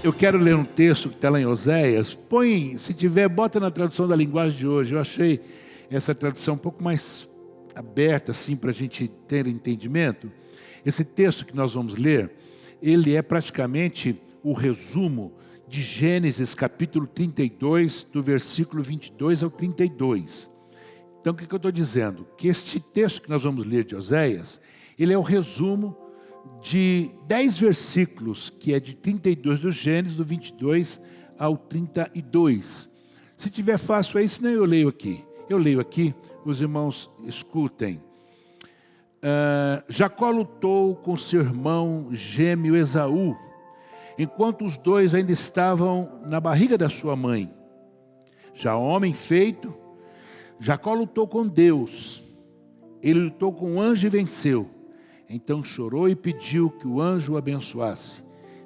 Eu quero ler um texto que está lá em Oséias. Se tiver, bota na tradução da linguagem de hoje. Eu achei essa tradução um pouco mais aberta, assim, para a gente ter entendimento. Esse texto que nós vamos ler, ele é praticamente o resumo de Gênesis capítulo 32, do versículo 22 ao 32. Então, o que eu estou dizendo? Que este texto que nós vamos ler de Oséias, ele é o resumo de 10 versículos, que é de 32 do Gênesis, do 22 ao 32. Se tiver fácil aí, senão eu leio aqui. Eu leio aqui, os irmãos escutem. Jacó lutou com seu irmão gêmeo Esaú, enquanto os dois ainda estavam na barriga da sua mãe. Já homem feito, Jacó lutou com Deus. Ele lutou com o anjo e venceu. Então chorou e pediu que o anjo o abençoasse.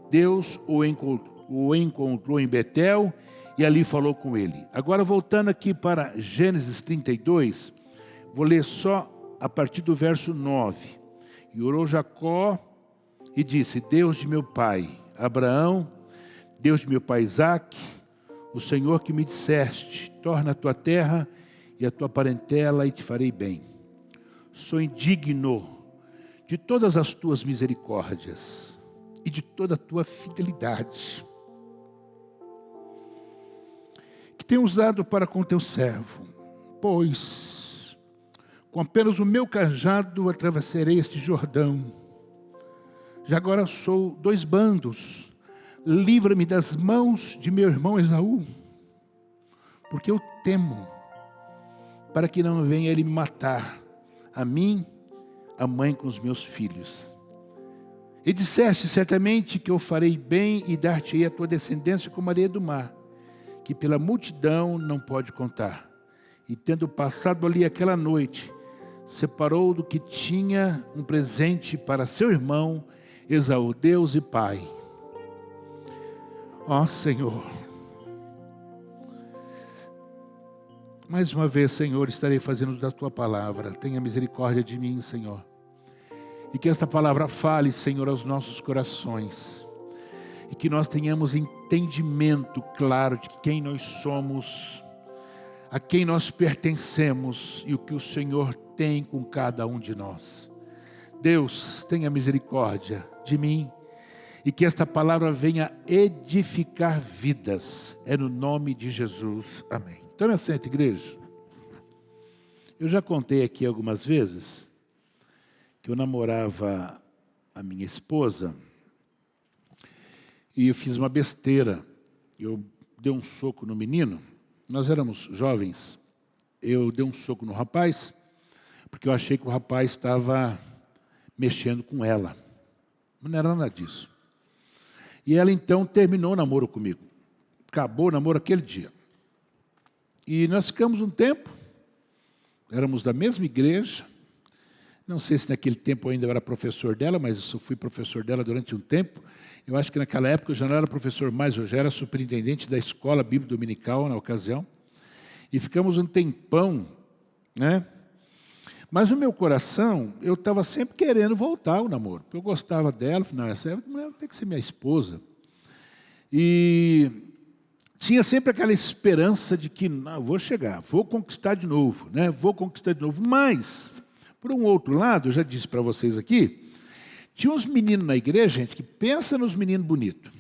Deus o encontrou em Betel e ali falou com ele. Agora, voltando aqui para Gênesis 32, vou ler só a partir do verso 9. E orou Jacó e disse: Deus de meu pai Abraão, Deus de meu pai Isaque, o Senhor que me disseste, torna a tua terra e a tua parentela e te farei bem. Sou indigno de todas as tuas misericórdias e de toda a tua fidelidade, que tenho usado para com teu servo, pois com apenas o meu cajado atravessarei este Jordão. Já agora sou 2 bandos, livra-me das mãos de meu irmão Esaú, porque eu temo, para que não venha ele me matar, a mim, a mãe com os meus filhos. E disseste certamente que eu farei bem e dar-te-ei a tua descendência como a areia do mar, que pela multidão não pode contar. E tendo passado ali aquela noite, separou do que tinha um presente para seu irmão Esaú, Deus e Pai. Ó Senhor, mais uma vez, Senhor, estarei fazendo da tua palavra. Tenha misericórdia de mim, Senhor. E que esta palavra fale, Senhor, aos nossos corações. E que nós tenhamos entendimento claro de quem nós somos, a quem nós pertencemos e o que o Senhor tem com cada um de nós. Deus, tenha misericórdia de mim e que esta palavra venha edificar vidas. É no nome de Jesus. Amém. Tome assento, igreja. Eu já contei aqui algumas vezes que eu namorava a minha esposa e eu fiz uma besteira. Eu dei um soco no menino. Nós éramos jovens. Eu dei um soco no rapaz porque eu achei que o rapaz estava mexendo com ela. Não era nada disso. E ela então terminou o namoro comigo. Acabou o namoro aquele dia. E nós ficamos um tempo, éramos da mesma igreja. Não sei se naquele tempo eu ainda era professor dela, mas eu fui professor dela durante um tempo. Eu acho que naquela época eu já não era professor mais, eu já era superintendente da escola bíblica dominical na ocasião. E ficamos um tempão, né? Mas no meu coração, eu estava sempre querendo voltar ao namoro. Eu gostava dela, falei, não, essa mulher tem que ser minha esposa. E tinha sempre aquela esperança de que, não, vou chegar, vou conquistar de novo, né? Vou conquistar de novo. Mas, por um outro lado, eu já disse para vocês aqui, tinha uns meninos na igreja, gente, que pensa nos meninos bonitos.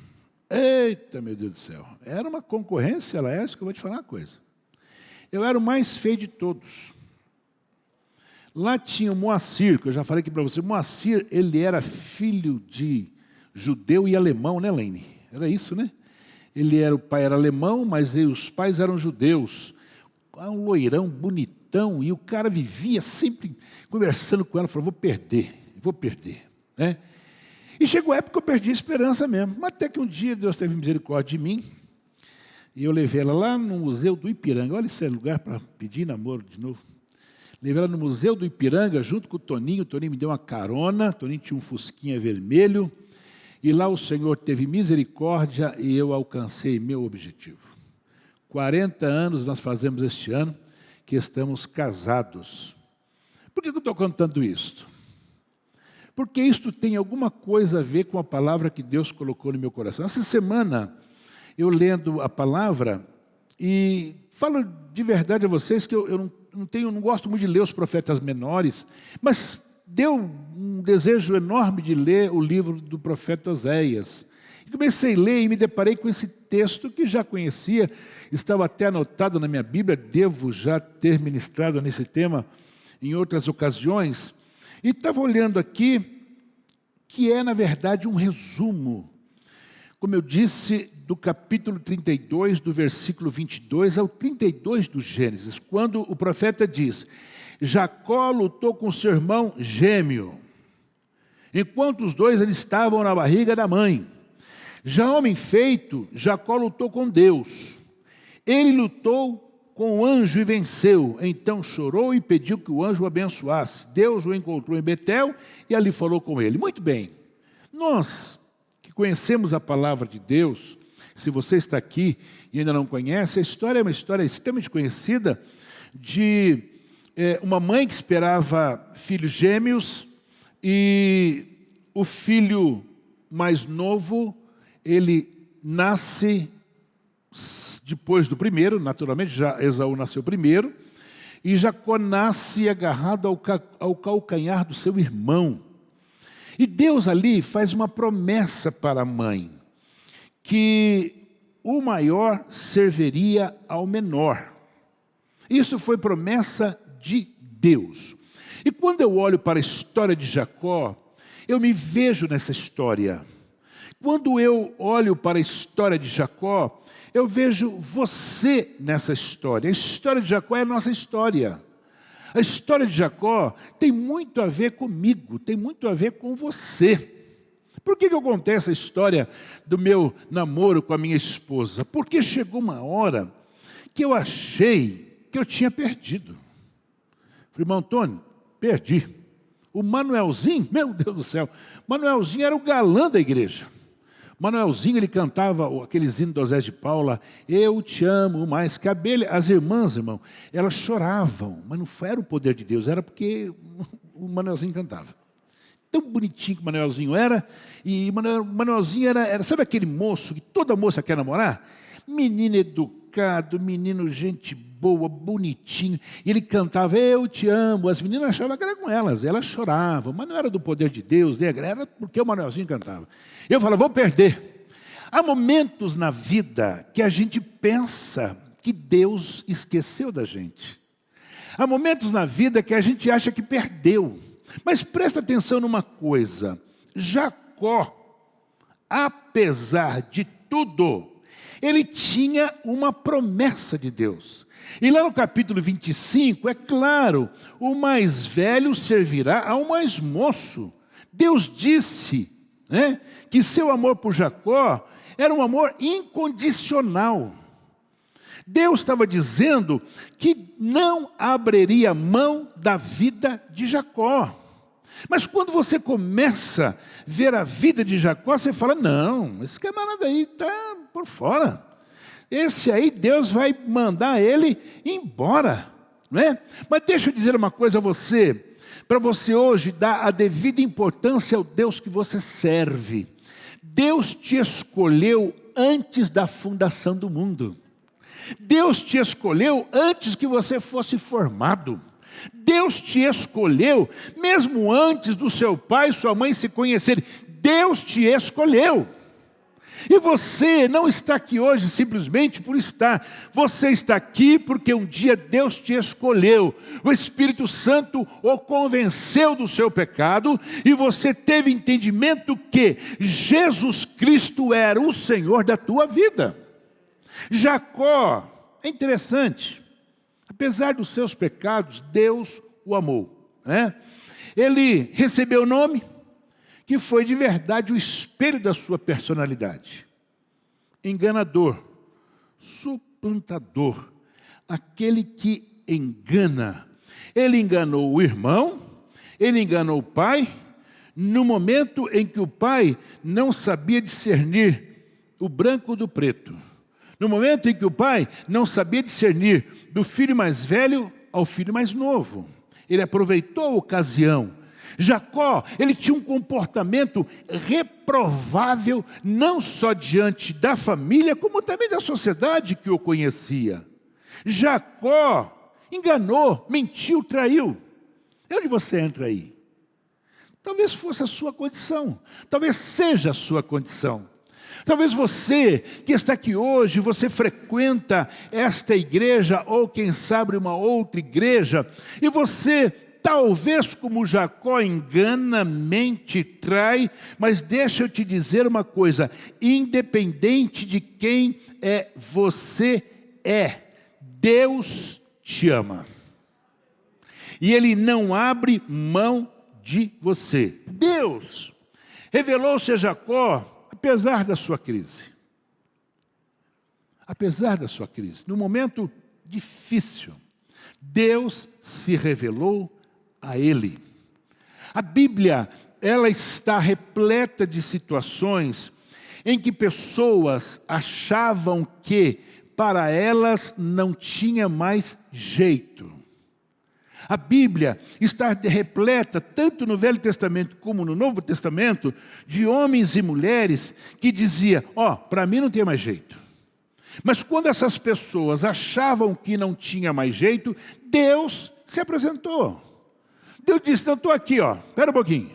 Eita, meu Deus do céu. Era uma concorrência, ela é, isso que eu vou te falar uma coisa. Eu era o mais feio de todos. Lá tinha o Moacir, que eu já falei aqui para você. O Moacir, ele era filho de judeu e alemão, né, Lene? Era isso, né? O pai era alemão, mas os pais eram judeus. Um loirão, bonitão, e o cara vivia sempre conversando com ela, falou, vou perder. Né? E chegou a época que eu perdi a esperança mesmo. Mas até que um dia Deus teve misericórdia de mim, e eu levei ela lá no Museu do Ipiranga. Olha esse lugar para pedir namoro de novo. Levei ela no Museu do Ipiranga, junto com o Toninho. O Toninho me deu uma carona, o Toninho tinha um fusquinha vermelho. E lá o Senhor teve misericórdia e eu alcancei meu objetivo. 40 anos nós fazemos este ano que estamos casados. Por que eu estou contando isso? porque isto tem alguma coisa a ver com a palavra que Deus colocou no meu coração. Essa semana, eu lendo a palavra, e falo de verdade a vocês que eu não gosto muito de ler os profetas menores, mas deu um desejo enorme de ler o livro do profeta Oséias. E comecei a ler e me deparei com esse texto que já conhecia, estava até anotado na minha Bíblia, devo já ter ministrado nesse tema em outras ocasiões, e estava olhando aqui, que é, na verdade, um resumo, como eu disse, do capítulo 32, do versículo 22 ao 32 do Gênesis, quando o profeta diz: Jacó lutou com seu irmão gêmeo, enquanto os dois eles estavam na barriga da mãe. Já homem feito, Jacó lutou com Deus. Ele lutou com o anjo e venceu. Então chorou e pediu que o anjo o abençoasse. Deus o encontrou em Betel e ali falou com ele. Muito bem, nós que conhecemos a palavra de Deus, se você está aqui e ainda não conhece, a história é uma história extremamente conhecida de uma mãe que esperava filhos gêmeos e o filho mais novo, ele nasce depois do primeiro, naturalmente, já Esaú nasceu primeiro, e Jacó nasce agarrado ao calcanhar do seu irmão. E Deus ali faz uma promessa para a mãe, que o maior serviria ao menor. Isso foi promessa de Deus. E quando eu olho para a história de Jacó, eu me vejo nessa história. Quando eu olho para a história de Jacó, eu vejo você nessa história. A história de Jacó é a nossa história. A história de Jacó tem muito a ver comigo, tem muito a ver com você. Por que eu contei essa história do meu namoro com a minha esposa? Porque chegou uma hora que eu achei que eu tinha perdido. Falei, irmão Antônio, perdi. O Manuelzinho, meu Deus do céu, Manuelzinho era o galã da igreja. Manuelzinho, ele cantava aqueles hinos do Zé de Paula, eu te amo mais que a abelha. As irmãs, irmão, elas choravam, mas não era o poder de Deus, era porque o Manuelzinho cantava. Tão bonitinho que o Manuelzinho era, e Manuelzinho era, sabe aquele moço que toda moça quer namorar? Menino educado, menino gente boa, bonitinho, e ele cantava, eu te amo, as meninas achavam que era com elas choravam, mas não era do poder de Deus, era porque o Manuelzinho cantava. Eu falava, vou perder. Há momentos na vida que a gente pensa que Deus esqueceu da gente. Há momentos na vida que a gente acha que perdeu. Mas presta atenção numa coisa, Jacó, apesar de tudo, ele tinha uma promessa de Deus. E lá no capítulo 25, é claro, o mais velho servirá ao mais moço. Deus disse, que seu amor por Jacó era um amor incondicional. Deus estava dizendo que não abriria mão da vida de Jacó. Mas quando você começa a ver a vida de Jacó, você fala, não, esse camarada aí está por fora. Esse aí Deus vai mandar ele embora. Não é? Mas deixa eu dizer uma coisa a você, para você hoje dar a devida importância ao Deus que você serve. Deus te escolheu antes da fundação do mundo. Deus te escolheu antes que você fosse formado. Deus te escolheu mesmo antes do seu pai e sua mãe se conhecerem. Deus te escolheu. E você não está aqui hoje simplesmente por estar. Você está aqui porque um dia Deus te escolheu. O Espírito Santo o convenceu do seu pecado e você teve entendimento que Jesus Cristo era o Senhor da tua vida. Jacó, é interessante. Apesar dos seus pecados, Deus o amou. Ele recebeu o nome que foi de verdade o espelho da sua personalidade. Enganador, suplantador, aquele que engana. Ele enganou o irmão, ele enganou o pai, no momento em que o pai não sabia discernir o branco do preto. No momento em que o pai não sabia discernir do filho mais velho ao filho mais novo. Ele aproveitou a ocasião Jacó, ele tinha um comportamento reprovável, não só diante da família, como também da sociedade que o conhecia. Jacó enganou, mentiu, traiu. E onde você entra aí? Talvez fosse a sua condição, talvez seja a sua condição. Talvez você que está aqui hoje, você frequenta esta igreja ou quem sabe uma outra igreja, e você talvez como Jacó engana, mente, trai, mas deixa eu te dizer uma coisa, independente de quem você é, Deus te ama. E Ele não abre mão de você. Deus revelou-se a Jacó apesar da sua crise. Apesar da sua crise, num momento difícil, Deus se revelou a ele. A Bíblia, ela está repleta de situações em que pessoas achavam que para elas não tinha mais jeito. A Bíblia está repleta, tanto no Velho Testamento como no Novo Testamento, de homens e mulheres que diziam, para mim não tem mais jeito. Mas quando essas pessoas achavam que não tinha mais jeito, Deus se apresentou. Deus disse, não, estou aqui, espera um pouquinho.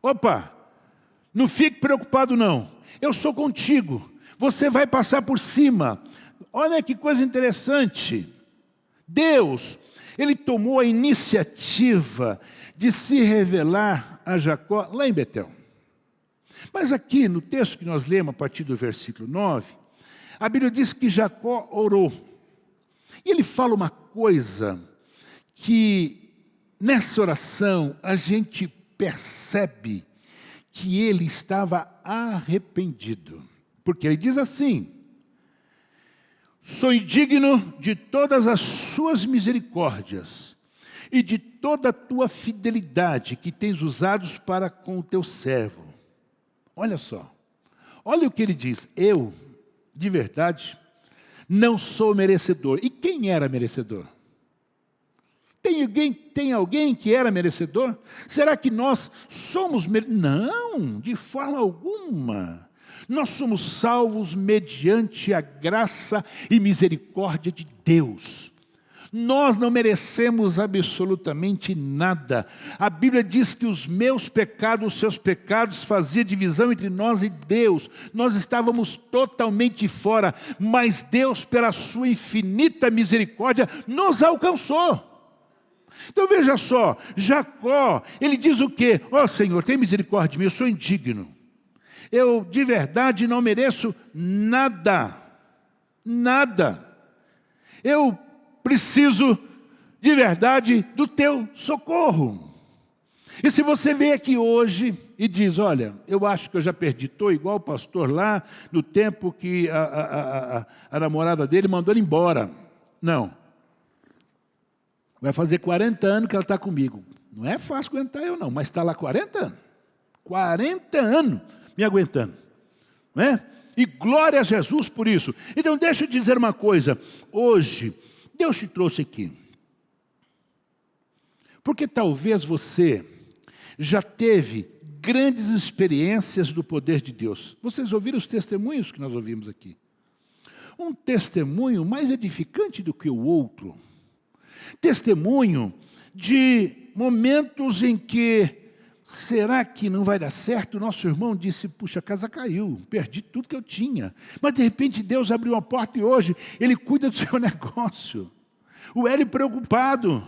Opa, não fique preocupado não, eu sou contigo, você vai passar por cima. Olha que coisa interessante. Deus, Ele tomou a iniciativa de se revelar a Jacó lá em Betel. Mas aqui no texto que nós lemos a partir do versículo 9, a Bíblia diz que Jacó orou. E ele fala uma coisa que nessa oração a gente percebe que ele estava arrependido. Porque ele diz assim, sou indigno de todas as suas misericórdias e de toda a tua fidelidade que tens usados para com o teu servo. Olha só, olha o que ele diz, eu, de verdade, não sou merecedor. E quem era merecedor? Tem alguém que era merecedor? Será que nós somos merecedores? Não, de forma alguma. Nós somos salvos mediante a graça e misericórdia de Deus. Nós não merecemos absolutamente nada. A Bíblia diz que os meus pecados, os seus pecados, fazia divisão entre nós e Deus. Nós estávamos totalmente fora, mas Deus, pela sua infinita misericórdia, nos alcançou. Então veja só, Jacó, ele diz o quê? Senhor, tem misericórdia de mim, eu sou indigno. Eu de verdade não mereço nada, nada. Eu preciso de verdade do teu socorro. E se você veio aqui hoje e diz, olha, eu acho que eu já perdi, estou igual o pastor lá no tempo que a namorada dele mandou ele embora. Não. Vai fazer 40 anos que ela está comigo. Não é fácil aguentar eu não, mas está lá 40 anos. 40 anos me aguentando. Não é? E glória a Jesus por isso. Então deixa eu te dizer uma coisa. Hoje, Deus te trouxe aqui. Porque talvez você já teve grandes experiências do poder de Deus. Vocês ouviram os testemunhos que nós ouvimos aqui? Um testemunho mais edificante do que o outro. Testemunho de momentos em que, será que não vai dar certo? O nosso irmão disse, puxa, a casa caiu, perdi tudo que eu tinha. Mas de repente Deus abriu uma porta e hoje Ele cuida do seu negócio. O Hélio preocupado.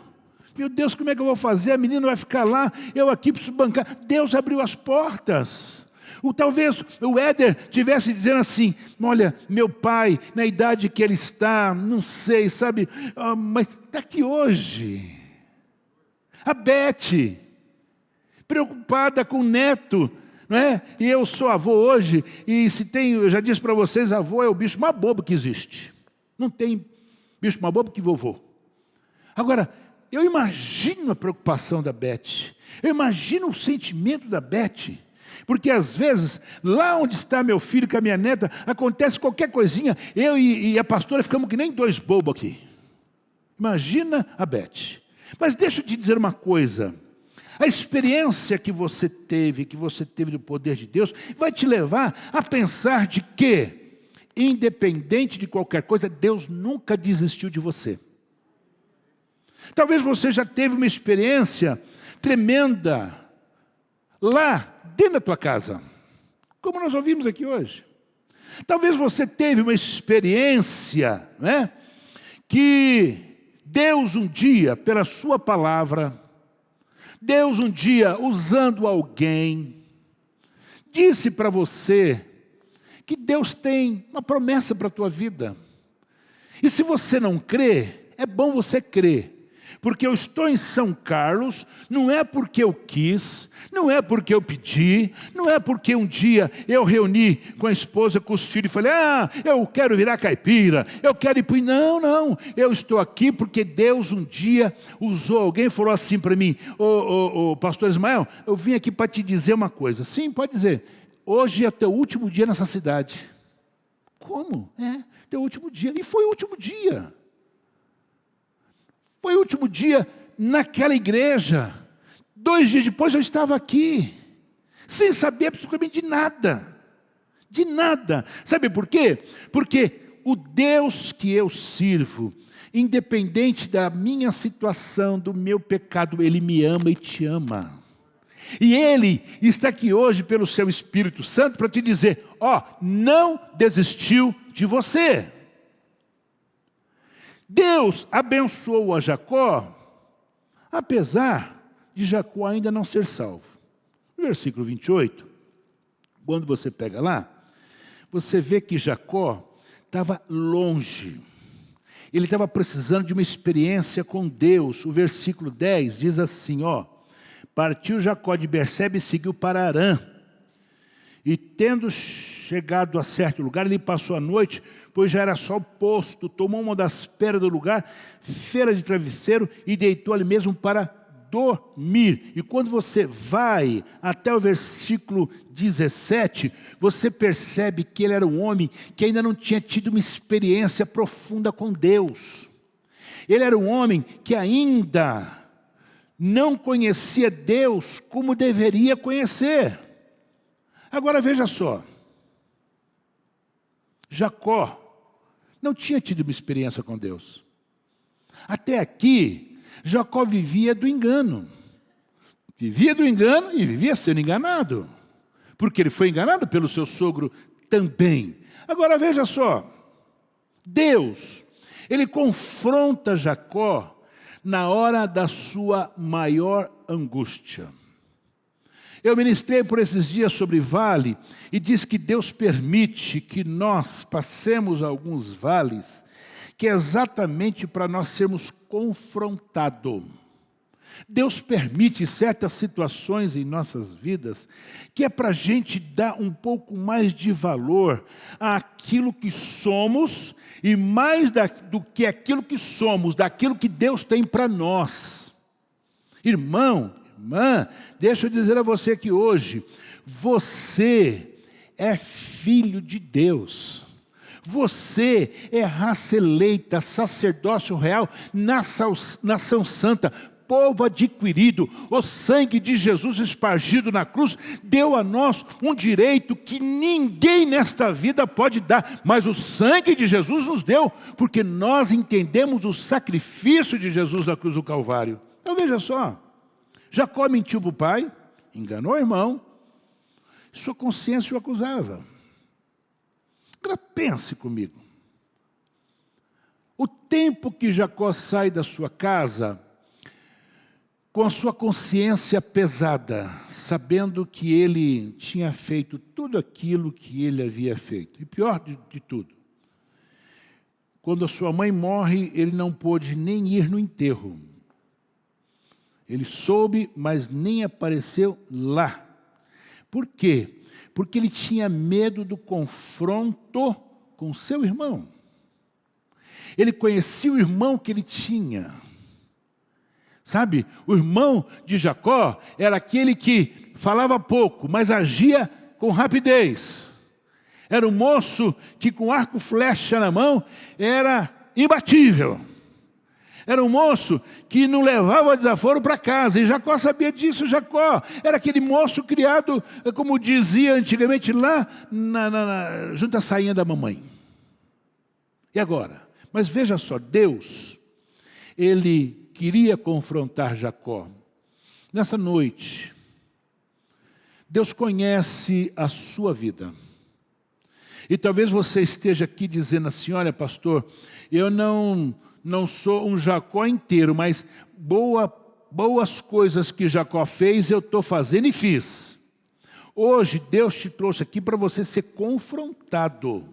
Meu Deus, como é que eu vou fazer? A menina vai ficar lá, eu aqui preciso bancar. Deus abriu as portas. Talvez o Éder estivesse dizendo assim, olha, meu pai, na idade que ele está, não sei, sabe, mas está aqui hoje. A Beth, preocupada com o neto, não é? E eu sou avô hoje, e se tem, eu já disse para vocês, avô é o bicho mais bobo que existe. Não tem bicho mais bobo que vovô. Agora, eu imagino a preocupação da Beth, eu imagino o sentimento da Beth, porque às vezes, lá onde está meu filho com a minha neta, acontece qualquer coisinha, eu e a pastora ficamos que nem dois bobos aqui. Imagina a Beth. Mas deixa eu te dizer uma coisa, A experiência que você teve do poder de Deus, vai te levar a pensar de que, independente de qualquer coisa, Deus nunca desistiu de você. Talvez você já teve uma experiência tremenda lá dentro da tua casa, como nós ouvimos aqui hoje. Talvez você teve uma experiência, né, que Deus um dia, pela sua palavra, Deus um dia, usando alguém, disse para você que Deus tem uma promessa para a tua vida. E se você não crê, é bom você crer. Porque eu estou em São Carlos, não é porque eu quis, não é porque eu pedi, não é porque um dia eu reuni com a esposa, com os filhos e falei, eu quero virar caipira, eu quero ir para... Não, eu estou aqui porque Deus um dia usou alguém e falou assim para mim, pastor Ismael, eu vim aqui para te dizer uma coisa. Sim, pode dizer, hoje é teu último dia nessa cidade. Como? Teu último dia. E foi o último dia. Foi o último dia naquela igreja. 2 dias depois eu estava aqui, sem saber absolutamente de nada. De nada. Sabe por quê? Porque o Deus que eu sirvo, independente da minha situação, do meu pecado, Ele me ama e te ama. E Ele está aqui hoje pelo seu Espírito Santo para te dizer, não desistiu de você. Deus abençoou a Jacó, apesar de Jacó ainda não ser salvo. No versículo 28, quando você pega lá, você vê que Jacó estava longe. Ele estava precisando de uma experiência com Deus. O versículo 10 diz assim, partiu Jacó de Berseba e seguiu para Harã. E tendo chegado a certo lugar, ele passou a noite, pois já era sol posto, tomou uma das pedras do lugar, feira de travesseiro, e deitou ali mesmo para dormir. E quando você vai até o versículo 17, você percebe que ele era um homem que ainda não tinha tido uma experiência profunda com Deus. Ele era um homem que ainda não conhecia Deus como deveria conhecer. Agora veja só, Jacó não tinha tido uma experiência com Deus. Até aqui, Jacó vivia do engano. Vivia do engano e vivia sendo enganado. Porque ele foi enganado pelo seu sogro também. Agora veja só, Deus, Ele confronta Jacó na hora da sua maior angústia. Eu ministrei por esses dias sobre vale e diz que Deus permite que nós passemos alguns vales, que é exatamente para nós sermos confrontados. Deus permite certas situações em nossas vidas que é para a gente dar um pouco mais de valor àquilo que somos e mais do que aquilo que somos, daquilo que Deus tem para nós. Irmão, irmã, deixa eu dizer a você que hoje, você é filho de Deus. Você é raça eleita, sacerdócio real, nação santa, povo adquirido. O sangue de Jesus espargido na cruz deu a nós um direito que ninguém nesta vida pode dar, mas o sangue de Jesus nos deu, porque nós entendemos o sacrifício de Jesus na cruz do Calvário. Então veja só, Jacó mentiu para o pai, enganou o irmão, sua consciência o acusava. Agora pense comigo. O tempo que Jacó sai da sua casa, com a sua consciência pesada, sabendo que ele tinha feito tudo aquilo que ele havia feito. E pior de tudo, quando a sua mãe morre, ele não pôde nem ir no enterro. Ele soube, mas nem apareceu lá. Por quê? Porque ele tinha medo do confronto com seu irmão. Ele conhecia o irmão que ele tinha. Sabe, o irmão de Jacó era aquele que falava pouco, mas agia com rapidez. Era um moço que com arco e flecha na mão era imbatível. Era um moço que não levava desaforo para casa. E Jacó sabia disso. Jacó era aquele moço criado, como dizia antigamente, lá junto à sainha da mamãe. E agora? Mas veja só, Deus, Ele queria confrontar Jacó. Nessa noite, Deus conhece a sua vida. E talvez você esteja aqui dizendo assim, olha pastor, eu não sou um Jacó inteiro, mas boas coisas que Jacó fez, eu estou fazendo e fiz. Hoje Deus te trouxe aqui para você ser confrontado.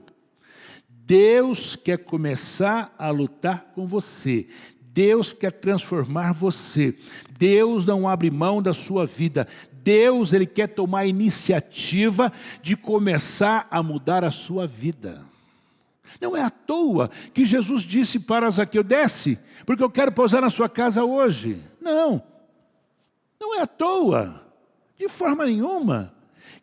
Deus quer começar a lutar com você. Deus quer transformar você. Deus não abre mão da sua vida. Deus, Ele quer tomar a iniciativa de começar a mudar a sua vida. Não é à toa que Jesus disse para Zaqueu, desce, porque eu quero pousar na sua casa hoje. Não é à toa, de forma nenhuma,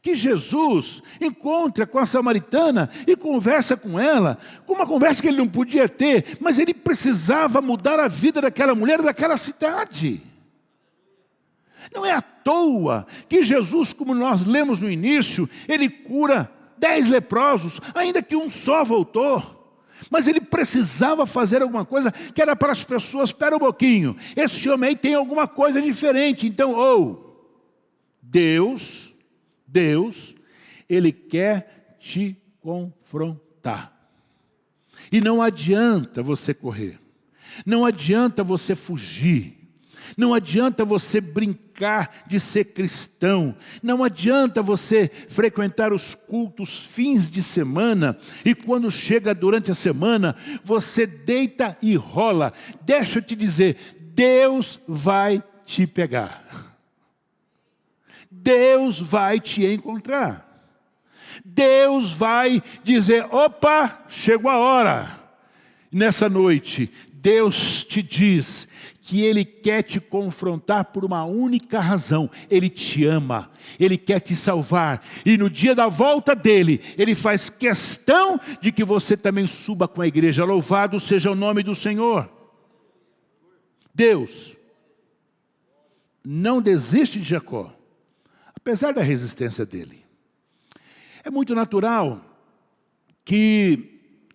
que Jesus encontra com a samaritana e conversa com ela, com uma conversa que ele não podia ter, mas ele precisava mudar a vida daquela mulher, daquela cidade. Não é à toa que Jesus, como nós lemos no início, ele cura 10 leprosos, ainda que um só voltou. Mas ele precisava fazer alguma coisa que era para as pessoas, espera um pouquinho, esse homem aí tem alguma coisa diferente. Então, Deus, Ele quer te confrontar. E não adianta você correr, não adianta você fugir, não adianta você brincar de ser cristão. Não adianta você frequentar os cultos fins de semana e quando chega durante a semana, você deita e rola. Deixa eu te dizer, Deus vai te pegar. Deus vai te encontrar. Deus vai dizer, opa, chegou a hora. Nessa noite, Deus te diz que Ele quer te confrontar por uma única razão. Ele te ama, Ele quer te salvar. E no dia da volta dEle, Ele faz questão de que você também suba com a igreja. Louvado seja o nome do Senhor. Deus não desiste de Jacó, apesar da resistência dele. É muito natural que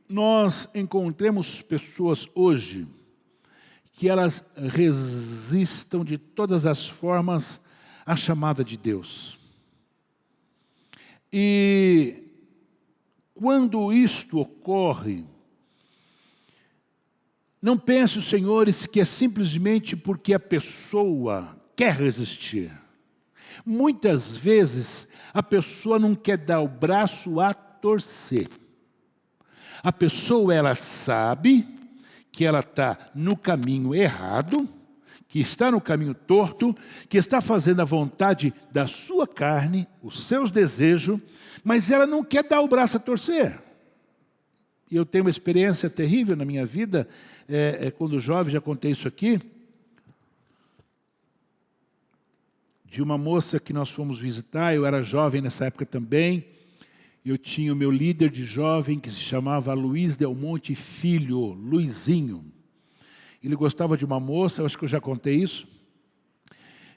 nós encontremos pessoas hoje que elas resistam de todas as formas à chamada de Deus. E quando isto ocorre, não pense, senhores, que é simplesmente porque a pessoa quer resistir. Muitas vezes a pessoa não quer dar o braço a torcer. A pessoa, ela sabe que ela está no caminho errado, que está no caminho torto, que está fazendo a vontade da sua carne, os seus desejos, mas ela não quer dar o braço a torcer. E eu tenho uma experiência terrível na minha vida, quando jovem, já contei isso aqui, de uma moça que nós fomos visitar. Eu era jovem nessa época também. Eu tinha o meu líder de jovem, que se chamava Luiz Del Monte Filho, Luizinho. Ele gostava de uma moça, eu acho que eu já contei isso.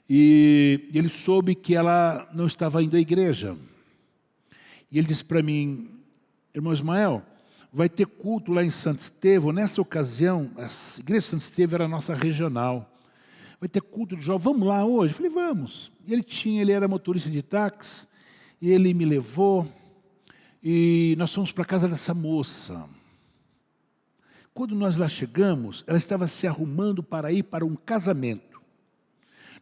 E ele soube que ela não estava indo à igreja. E ele disse para mim, irmão Ismael, vai ter culto lá em Santo Estevão. Nessa ocasião, a igreja de Santo Estevão era a nossa regional. Vai ter culto de jovem, vamos lá hoje? Eu falei, vamos. E ele era motorista de táxi, e ele me levou. E nós fomos para a casa dessa moça. Quando nós lá chegamos, ela estava se arrumando para ir para um casamento.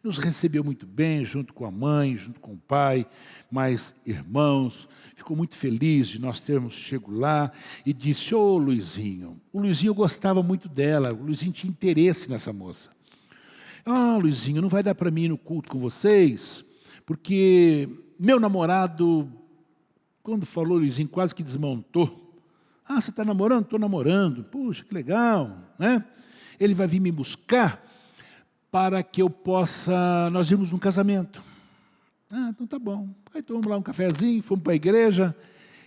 Nos recebeu muito bem, junto com a mãe, junto com o pai, mais irmãos. Ficou muito feliz de nós termos chego lá e disse, ô Luizinho. O Luizinho gostava muito dela, o Luizinho tinha interesse nessa moça. Luizinho, não vai dar para mim ir no culto com vocês, porque meu namorado... Quando falou, Luizinho quase que desmontou. Você está namorando? Estou namorando. Puxa, que legal, né? Ele vai vir me buscar para que eu possa... Nós irmos num casamento. Então tá bom. Aí tomamos lá um cafezinho, fomos para a igreja,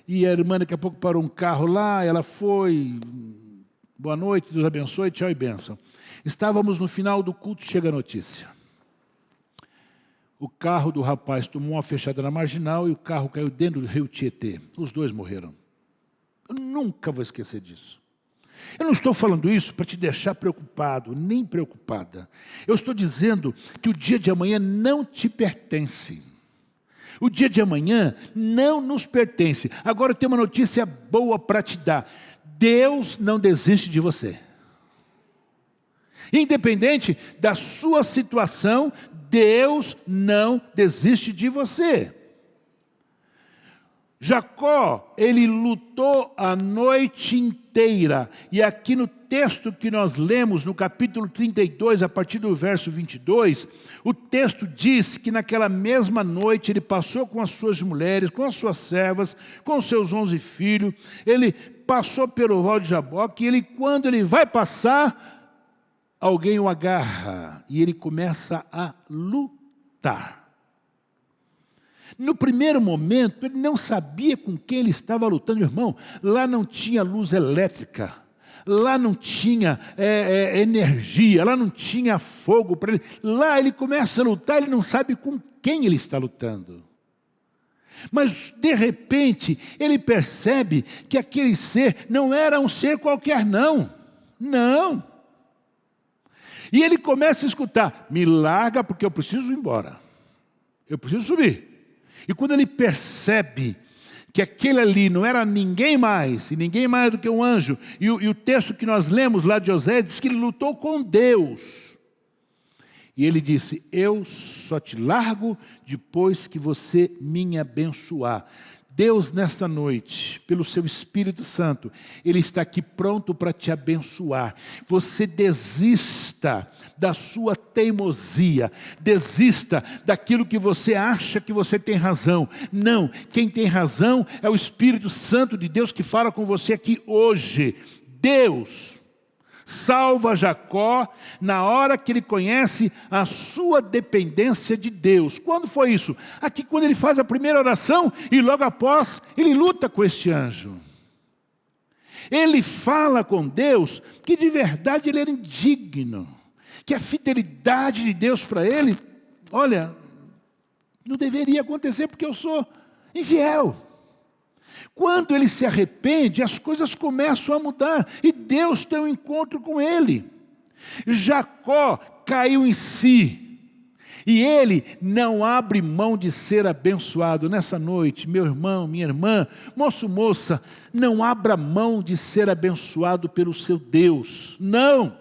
e a irmã daqui a pouco parou um carro lá, ela foi... Boa noite, Deus abençoe, tchau e bênção. Estávamos no final do culto, chega a notícia. O carro do rapaz tomou uma fechada na marginal e o carro caiu dentro do rio Tietê. Os dois morreram. Eu nunca vou esquecer disso. Eu não estou falando isso para te deixar preocupado, nem preocupada. Eu estou dizendo que o dia de amanhã não te pertence. O dia de amanhã não nos pertence. Agora tem uma notícia boa para te dar. Deus não desiste de você. Independente da sua situação, Deus não desiste de você. Jacó, ele lutou a noite inteira. E aqui no texto que nós lemos, no capítulo 32, a partir do verso 22, o texto diz que naquela mesma noite ele passou com as suas mulheres, com as suas servas, com os seus 11 filhos. Ele passou pelo Val de Jaboque e quando ele vai passar, alguém o agarra e ele começa a lutar. No primeiro momento, ele não sabia com quem ele estava lutando, irmão. Lá não tinha luz elétrica, lá não tinha energia, lá não tinha fogo para ele. Lá ele começa a lutar, ele não sabe com quem ele está lutando. Mas, de repente, ele percebe que aquele ser não era um ser qualquer, não. Não. E ele começa a escutar, me larga porque eu preciso ir embora. Eu preciso subir. E quando ele percebe que aquele ali não era ninguém mais, e ninguém mais do que um anjo, e o texto que nós lemos lá de José diz que ele lutou com Deus. E ele disse, eu só te largo depois que você me abençoar. Deus, nesta noite, pelo seu Espírito Santo, Ele está aqui pronto para te abençoar. Você desista da sua teimosia, desista daquilo que você acha que você tem razão. Não, quem tem razão é o Espírito Santo de Deus que fala com você aqui hoje. Deus salva Jacó na hora que ele conhece a sua dependência de Deus. Quando foi isso? Aqui quando ele faz a primeira oração e logo após ele luta com este anjo. Ele fala com Deus que de verdade ele era indigno, que a fidelidade de Deus para ele, olha, não deveria acontecer porque eu sou infiel. Quando ele se arrepende, as coisas começam a mudar e Deus tem um encontro com ele. Jacó caiu em si e ele não abre mão de ser abençoado. Nessa noite, meu irmão, minha irmã, moço, moça, não abra mão de ser abençoado pelo seu Deus. Não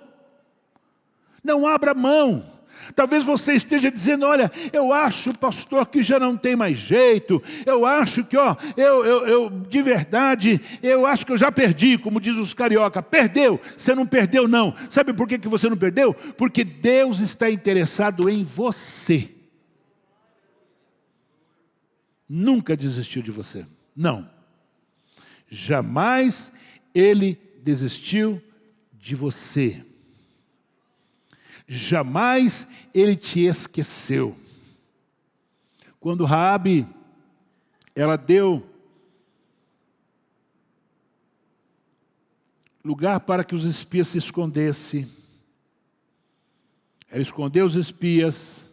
abra mão. Talvez você esteja dizendo, olha, eu acho, pastor, que já não tem mais jeito, eu acho que, de verdade, eu acho que eu já perdi, como diz os carioca. Perdeu, você não perdeu não. Sabe por que você não perdeu? Porque Deus está interessado em você. Nunca desistiu de você, não. Jamais Ele desistiu de você. Jamais ele te esqueceu. Quando Raabe, ela deu lugar para que os espias se escondessem. Ela escondeu os espias.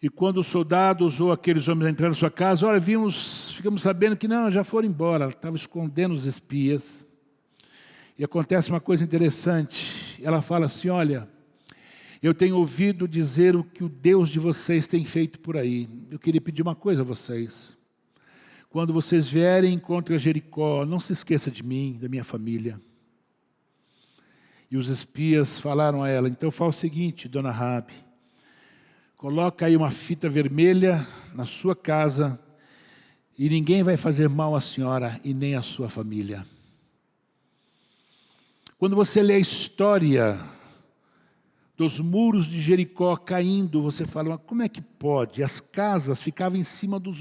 E quando os soldados ou aqueles homens entraram em sua casa, olha, ficamos sabendo que não, já foram embora. Ela estava escondendo os espias. E acontece uma coisa interessante. Ela fala assim, olha, eu tenho ouvido dizer o que o Deus de vocês tem feito por aí. Eu queria pedir uma coisa a vocês. Quando vocês vierem contra Jericó, não se esqueça de mim, da minha família. E os espias falaram a ela, então fala o seguinte, dona Raabe, coloca aí uma fita vermelha na sua casa e ninguém vai fazer mal à senhora e nem à sua família. Quando você lê a história dos muros de Jericó caindo, você fala, mas como é que pode? As casas ficavam em cima do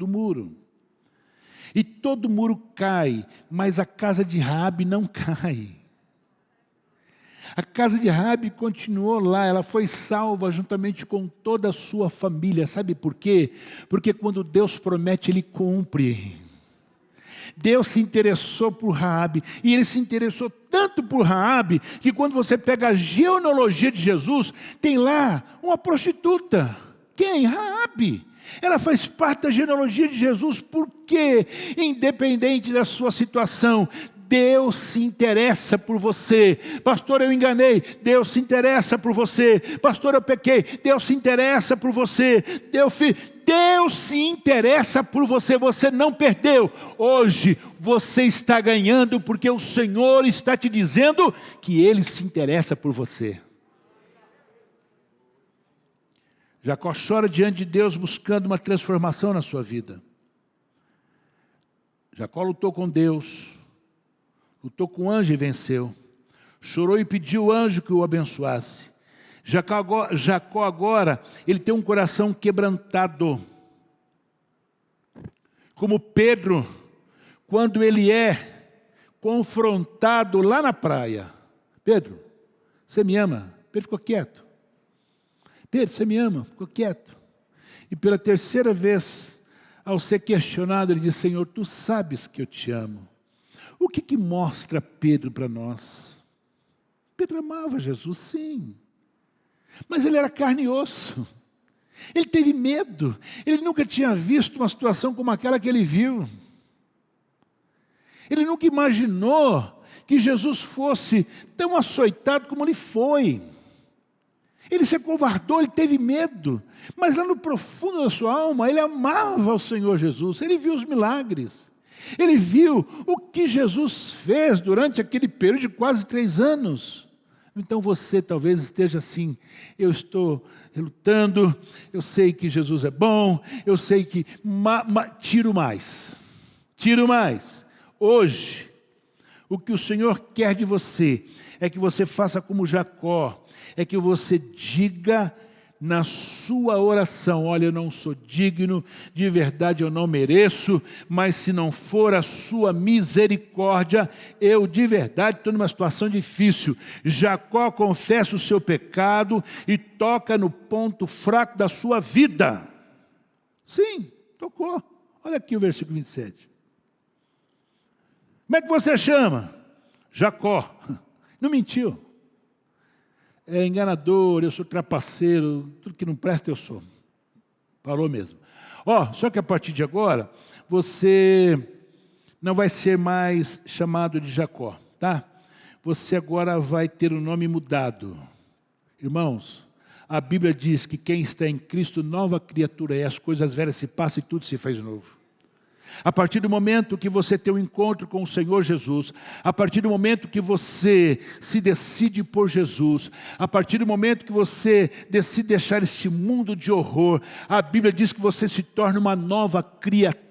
muro. E todo muro cai, mas a casa de Raabe não cai. A casa de Raabe continuou lá, ela foi salva juntamente com toda a sua família. Sabe por quê? Porque quando Deus promete, Ele cumpre. Deus se interessou por Raabe, e Ele se interessou tanto por Raabe, que quando você pega a genealogia de Jesus, tem lá uma prostituta. Quem? Raabe. Ela faz parte da genealogia de Jesus, porque, independente da sua situação, Deus se interessa por você. Pastor, eu enganei. Deus se interessa por você. Pastor, eu pequei. Deus se interessa por você. Deus se interessa por você. Você não perdeu. Hoje você está ganhando, porque o Senhor está te dizendo que Ele se interessa por você. Jacó chora diante de Deus, buscando uma transformação na sua vida. Jacó lutou com Deus. Lutou com o anjo e venceu. Chorou e pediu ao anjo que o abençoasse. Jacó agora, ele tem um coração quebrantado. Como Pedro, quando ele é confrontado lá na praia. Pedro, você me ama? Pedro ficou quieto. Pedro, você me ama? Ficou quieto. E pela terceira vez, ao ser questionado, ele diz: Senhor, tu sabes que eu te amo. O que mostra Pedro para nós? Pedro amava Jesus, sim. Mas ele era carne e osso. Ele teve medo. Ele nunca tinha visto uma situação como aquela que ele viu. Ele nunca imaginou que Jesus fosse tão açoitado como ele foi. Ele se acovardou, ele teve medo. Mas lá no profundo da sua alma, ele amava o Senhor Jesus. Ele viu os milagres. Ele viu o que Jesus fez durante aquele período de quase 3 anos. Então você talvez esteja assim: eu estou relutando, eu sei que Jesus é bom, eu sei que... tiro mais. Hoje, o que o Senhor quer de você é que você faça como Jacó, é que você diga na sua oração: olha, eu não sou digno, de verdade eu não mereço, mas se não for a sua misericórdia, eu de verdade estou numa situação difícil. Jacó confessa o seu pecado e toca no ponto fraco da sua vida. Sim, tocou. Olha aqui o versículo 27. Como é que você chama? Jacó. Não mentiu. É enganador, eu sou trapaceiro, tudo que não presta eu sou. Falou mesmo. Só que a partir de agora, você não vai ser mais chamado de Jacó, tá? Você agora vai ter o nome mudado. Irmãos, a Bíblia diz que quem está em Cristo, nova criatura é. As coisas velhas se passam e tudo se faz novo. A partir do momento que você tem um encontro com o Senhor Jesus, a partir do momento que você se decide por Jesus, a partir do momento que você decide deixar este mundo de horror, a Bíblia diz que você se torna uma nova criatura.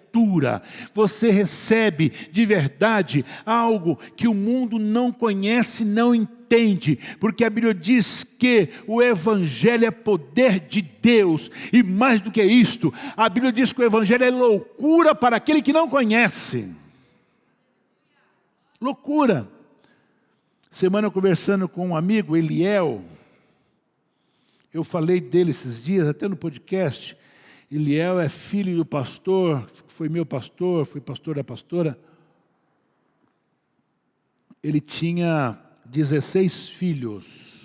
Você recebe de verdade algo que o mundo não conhece, não entende, porque a Bíblia diz que o Evangelho é poder de Deus, e mais do que isto, a Bíblia diz que o Evangelho é loucura para aquele que não conhece. Loucura. Semana conversando com um amigo, Eliel, eu falei dele esses dias, até no podcast. Eliel é filho do pastor, foi meu pastor, foi pastor da pastora. Ele tinha 16 filhos.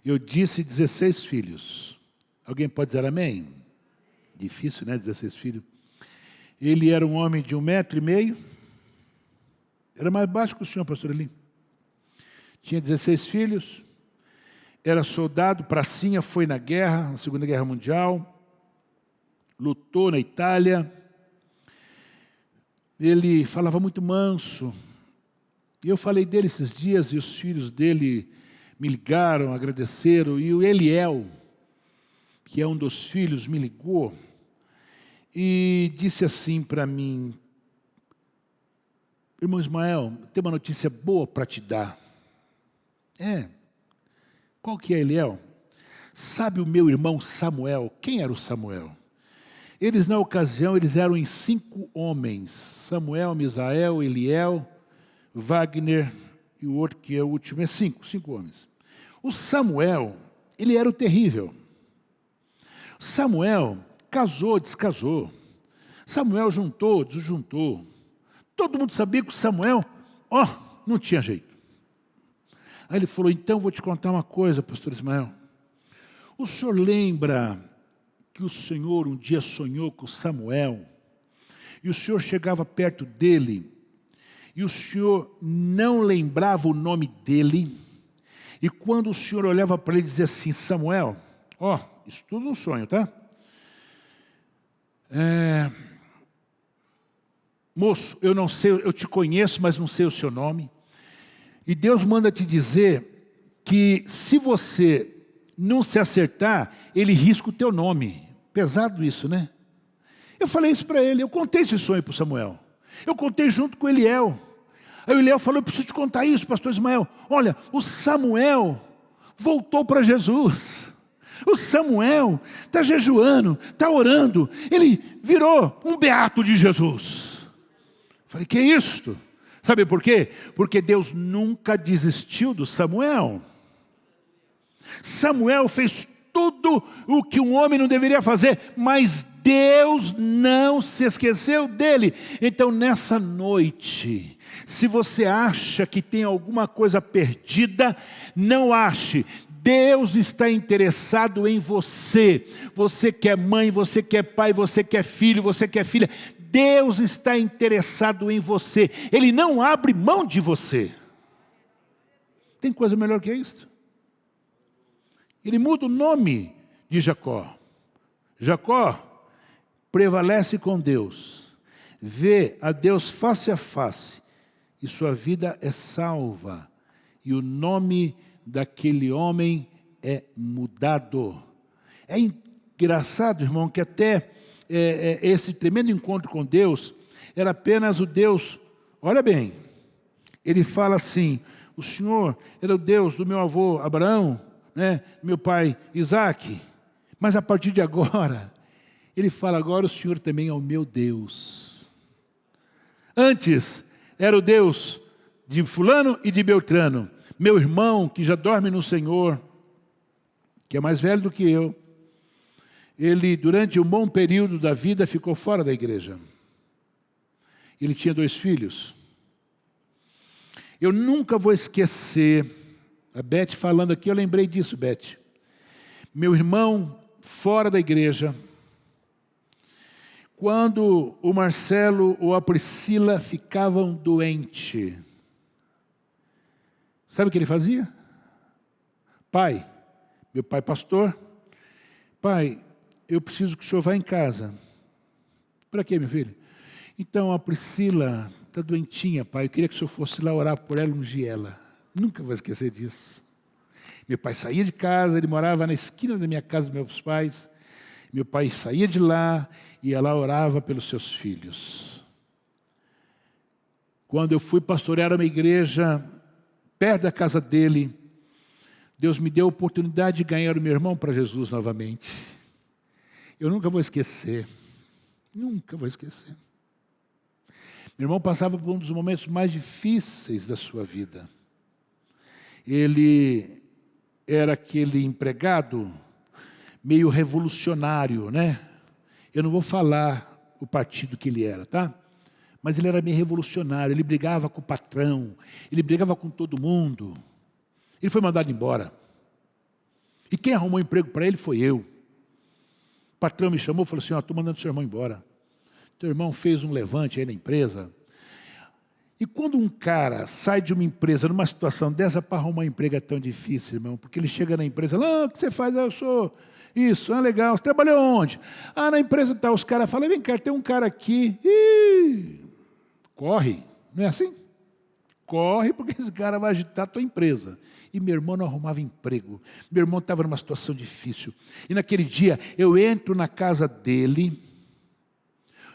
Eu disse 16 filhos. Alguém pode dizer amém? Difícil, né? 16 filhos. Ele era um homem de 1,5 metro. Era mais baixo que o senhor, pastor Eli. Tinha 16 filhos. Era soldado, pracinha, foi na guerra, na Segunda Guerra Mundial. Lutou na Itália. Ele falava muito manso. E eu falei dele esses dias, e os filhos dele me ligaram, agradeceram. E o Eliel, que é um dos filhos, me ligou e disse assim para mim: irmão Ismael, tem uma notícia boa para te dar. Qual que é, Eliel? Sabe o meu irmão Samuel? Quem era o Samuel? Eles, na ocasião, eles eram em 5 homens. Samuel, Misael, Eliel, Wagner e o outro que é o último. 5 homens. O Samuel, ele era o terrível. Samuel casou, descasou. Samuel juntou, desjuntou. Todo mundo sabia que o Samuel, não tinha jeito. Aí ele falou, então vou te contar uma coisa, pastor Ismael. O senhor lembra que o Senhor um dia sonhou com Samuel, e o Senhor chegava perto dele, e o Senhor não lembrava o nome dele, e quando o Senhor olhava para ele e dizia assim, Samuel, isso tudo um sonho, tá? Moço, eu não sei, eu te conheço, mas não sei o seu nome. E Deus manda te dizer que se você não se acertar, Ele risca o teu nome. Pesado isso, né? Eu falei isso para ele, eu contei esse sonho para o Samuel. Eu contei junto com o Eliel. Aí o Eliel falou, eu preciso te contar isso, pastor Ismael. Olha, o Samuel voltou para Jesus. O Samuel está jejuando, está orando. Ele virou um beato de Jesus. Falei, que é isto? Sabe por quê? Porque Deus nunca desistiu do Samuel. Samuel fez tudo o que um homem não deveria fazer, mas Deus não se esqueceu dele. Então nessa noite, se você acha que tem alguma coisa perdida, não ache. Deus está interessado em você. Você que é mãe, você que é pai, você que é filho, você que é filha. Deus está interessado em você. Ele não abre mão de você. Tem coisa melhor que isso? Ele muda o nome de Jacó. Jacó prevalece com Deus. Vê a Deus face a face. E sua vida é salva. E o nome daquele homem é mudado. É engraçado, irmão, que até esse tremendo encontro com Deus era apenas o Deus, olha bem, ele fala assim, o Senhor era o Deus do meu avô Abraão, né, meu pai Isaac, mas a partir de agora, ele fala, agora o Senhor também é o meu Deus. Antes era o Deus de fulano e de Beltrano, meu irmão que já dorme no Senhor, que é mais velho do que eu, ele durante um bom período da vida ficou fora da igreja. Ele tinha 2 filhos. Eu nunca vou esquecer, a Beth falando aqui, eu lembrei disso, Beth. Meu irmão fora da igreja, quando o Marcelo ou a Priscila ficavam doentes, sabe o que ele fazia? Pai, meu pai pastor, pai, eu preciso que o senhor vá em casa. Para quê, meu filho? Então, a Priscila está doentinha, pai. Eu queria que o senhor fosse lá orar por ela e ungir ela. Nunca vou esquecer disso. Meu pai saía de casa, ele morava na esquina da minha casa dos meus pais. Meu pai saía de lá e ia lá orava pelos seus filhos. Quando eu fui pastorear uma igreja perto da casa dele, Deus me deu a oportunidade de ganhar o meu irmão para Jesus novamente. Eu nunca vou esquecer. Nunca vou esquecer. Meu irmão passava por um dos momentos mais difíceis da sua vida. Ele era aquele empregado meio revolucionário, né? Eu não vou falar o partido que ele era, tá? Mas ele era meio revolucionário, ele brigava com o patrão, ele brigava com todo mundo. Ele foi mandado embora. E quem arrumou emprego para ele foi eu. O patrão me chamou e falou assim, estou mandando seu irmão embora. Teu irmão fez um levante aí na empresa. E quando um cara sai de uma empresa numa situação dessa, para arrumar emprego é tão difícil, irmão, porque ele chega na empresa, o que você faz? Eu sou isso, legal. Você trabalhou onde? Na empresa tal. Os caras falam, vem cá, tem um cara aqui. Corre, não é assim? Corre porque esse cara vai agitar a tua empresa. E meu irmão não arrumava emprego. Meu irmão estava numa situação difícil. E naquele dia, eu entro na casa dele,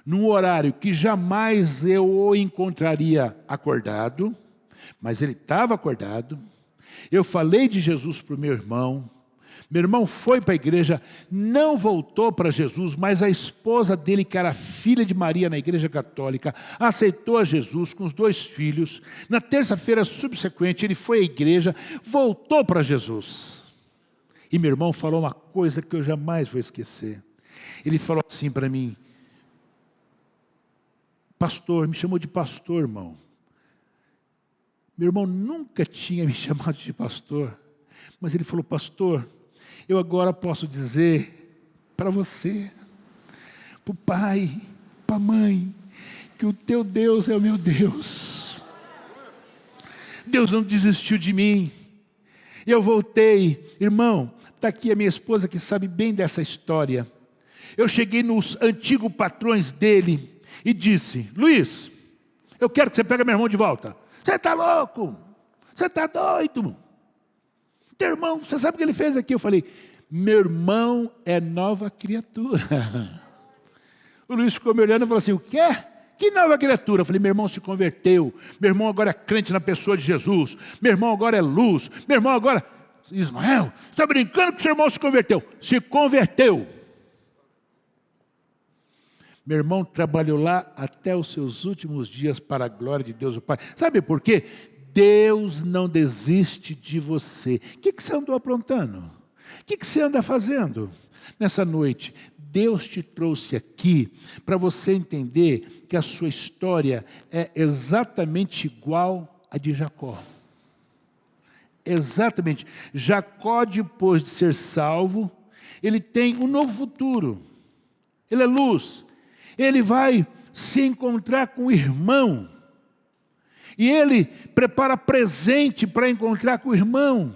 num horário que jamais eu o encontraria acordado, mas ele estava acordado. Eu falei de Jesus para o meu irmão. Meu irmão foi para a igreja, não voltou para Jesus, mas a esposa dele, que era filha de Maria na igreja católica, aceitou a Jesus com os 2 filhos. Na terça-feira subsequente, ele foi à igreja, voltou para Jesus. E meu irmão falou uma coisa que eu jamais vou esquecer. Ele falou assim para mim, pastor, me chamou de pastor, irmão. Meu irmão nunca tinha me chamado de pastor, mas ele falou, pastor, eu agora posso dizer para você, para o pai, para a mãe, que o teu Deus é o meu Deus. Deus não desistiu de mim. Eu voltei. Irmão, está aqui a minha esposa que sabe bem dessa história. Eu cheguei nos antigos patrões dele e disse, Luiz, eu quero que você pegue meu irmão de volta. Você está louco? Você está doido? Teu irmão, você sabe o que ele fez aqui? Eu falei, meu irmão é nova criatura. O Luiz ficou me olhando e falou assim, o quê? Que nova criatura? Eu falei, meu irmão se converteu. Meu irmão agora é crente na pessoa de Jesus. Meu irmão agora é luz. Meu irmão agora... Ismael, você está brincando que seu irmão se converteu? Se converteu. Meu irmão trabalhou lá até os seus últimos dias para a glória de Deus o Pai. Sabe por quê? Deus não desiste de você. O que você andou aprontando? O que você anda fazendo? Nessa noite, Deus te trouxe aqui para você entender que a sua história é exatamente igual a de Jacó. Exatamente. Jacó, depois de ser salvo, ele tem um novo futuro. Ele é luz. Ele vai se encontrar com o irmão. E ele prepara presente para encontrar com o irmão.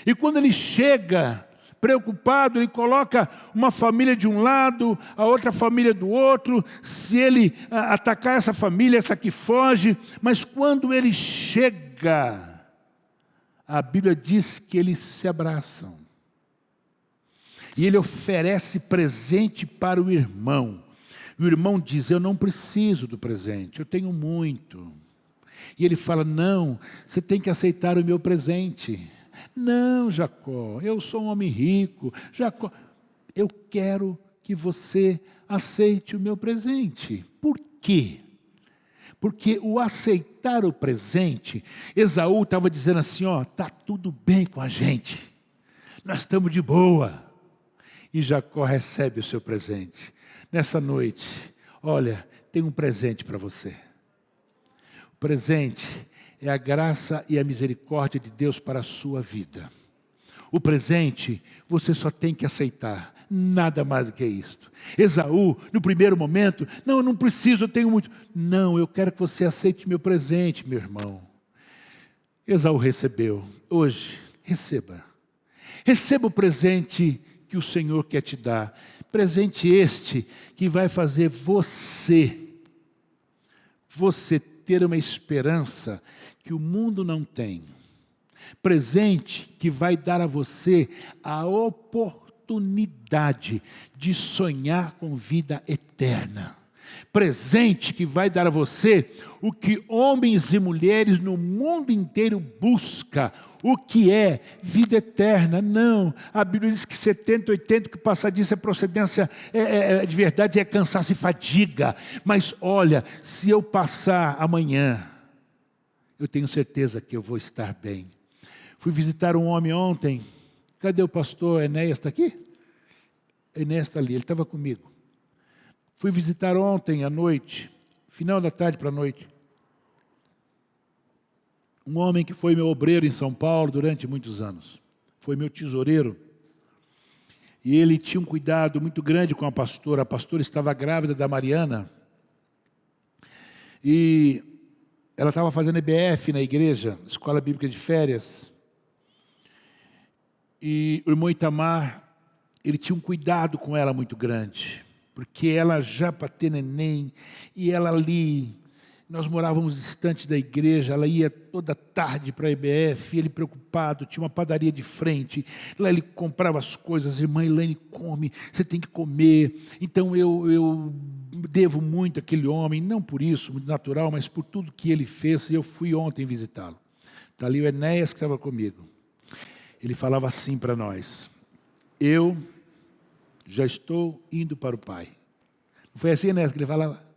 E quando ele chega, preocupado, ele coloca uma família de um lado, a outra família do outro. Se ele atacar essa família, essa aqui foge. Mas quando ele chega, a Bíblia diz que eles se abraçam. E ele oferece presente para o irmão. E o irmão diz, eu não preciso do presente, eu tenho muito. E ele fala, não, você tem que aceitar o meu presente. Não, Jacó, eu sou um homem rico. Jacó, eu quero que você aceite o meu presente. Por quê? Porque o aceitar o presente, Esaú estava dizendo assim, ó, está tudo bem com a gente. Nós estamos de boa. E Jacó recebe o seu presente. Nessa noite, olha, tem um presente para você. O presente é a graça e a misericórdia de Deus para a sua vida. O presente, você só tem que aceitar. Nada mais do que isto. Esaú, no primeiro momento, não, eu não preciso, eu tenho muito. Não, eu quero que você aceite meu presente, meu irmão. Esaú recebeu. Hoje, receba. Receba o presente que o Senhor quer te dar. Presente este que vai fazer você ter uma esperança que o mundo não tem. Presente que vai dar a você a oportunidade de sonhar com vida eterna. Presente que vai dar a você o que homens e mulheres no mundo inteiro buscam. O que é vida eterna? Não, a Bíblia diz que 70, 80, que passar disso é procedência, de verdade é cansaço e fadiga. Mas olha, se eu passar amanhã, eu tenho certeza que eu vou estar bem. Fui visitar um homem ontem, cadê o pastor Enéas? Está aqui? Enéas está ali, ele estava comigo. Fui visitar ontem à noite, final da tarde para a noite, um homem que foi meu obreiro em São Paulo durante muitos anos. Foi meu tesoureiro. E ele tinha um cuidado muito grande com a pastora. A pastora estava grávida da Mariana. E ela estava fazendo EBF na igreja, Escola Bíblica de Férias. E o irmão Itamar, ele tinha um cuidado com ela muito grande. Porque ela já para ter neném, e ela ali... Nós morávamos distante da igreja, ela ia toda tarde para a EBF, ele preocupado, tinha uma padaria de frente, lá ele comprava as coisas, irmã Elaine, come, você tem que comer. Então eu devo muito àquele homem, não por isso, muito natural, mas por tudo que ele fez, e eu fui ontem visitá-lo. Está ali o Enéas que estava comigo. Ele falava assim para nós, eu já estou indo para o Pai. Não foi assim, Enéas, que ele falava?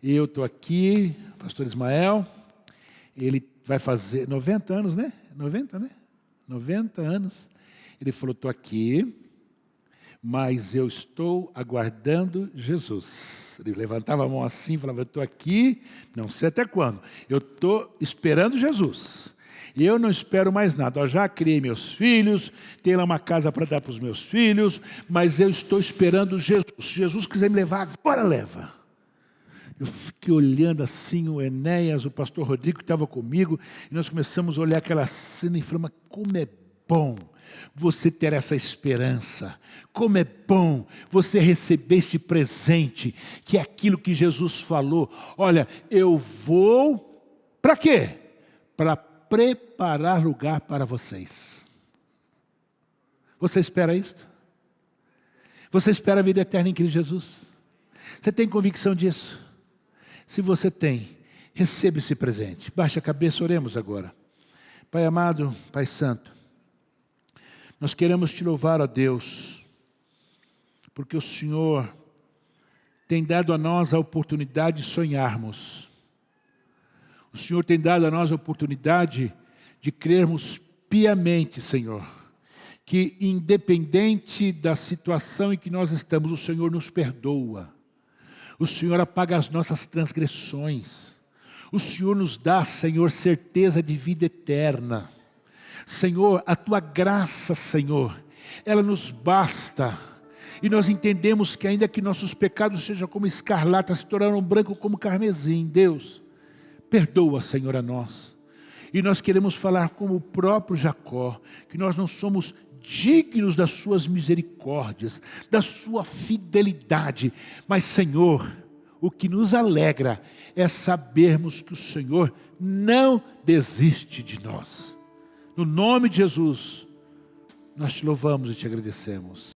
Eu estou aqui, pastor Ismael, ele vai fazer 90 anos, né? 90, né? 90 anos. Ele falou, estou aqui, mas eu estou aguardando Jesus. Ele levantava a mão assim e falava, eu estou aqui, não sei até quando. Eu estou esperando Jesus. E eu não espero mais nada. Eu já criei meus filhos, tenho lá uma casa para dar para os meus filhos, mas eu estou esperando Jesus. Se Jesus quiser me levar, agora leva. Eu fiquei olhando assim o Enéas, o pastor Rodrigo que estava comigo, e nós começamos a olhar aquela cena e falamos, como é bom você ter essa esperança, como é bom você receber este presente, que é aquilo que Jesus falou, olha, eu vou, para quê? Para preparar lugar para vocês. Você espera isto? Você espera a vida eterna em Cristo Jesus? Você tem convicção disso? Se você tem, receba esse presente. Baixe a cabeça, oremos agora. Pai amado, Pai santo, nós queremos te louvar, ó Deus, porque o Senhor tem dado a nós a oportunidade de sonharmos. O Senhor tem dado a nós a oportunidade de crermos piamente, Senhor, que independente da situação em que nós estamos, o Senhor nos perdoa. O Senhor apaga as nossas transgressões. O Senhor nos dá, Senhor, certeza de vida eterna. Senhor, a Tua graça, Senhor, ela nos basta. E nós entendemos que ainda que nossos pecados sejam como escarlata, se tornaram branco como carmesim, Deus, perdoa, Senhor, a nós. E nós queremos falar como o próprio Jacó, que nós não somos dignos das suas misericórdias, da sua fidelidade. Mas, Senhor, o que nos alegra é sabermos que o Senhor não desiste de nós. No nome de Jesus, nós te louvamos e te agradecemos.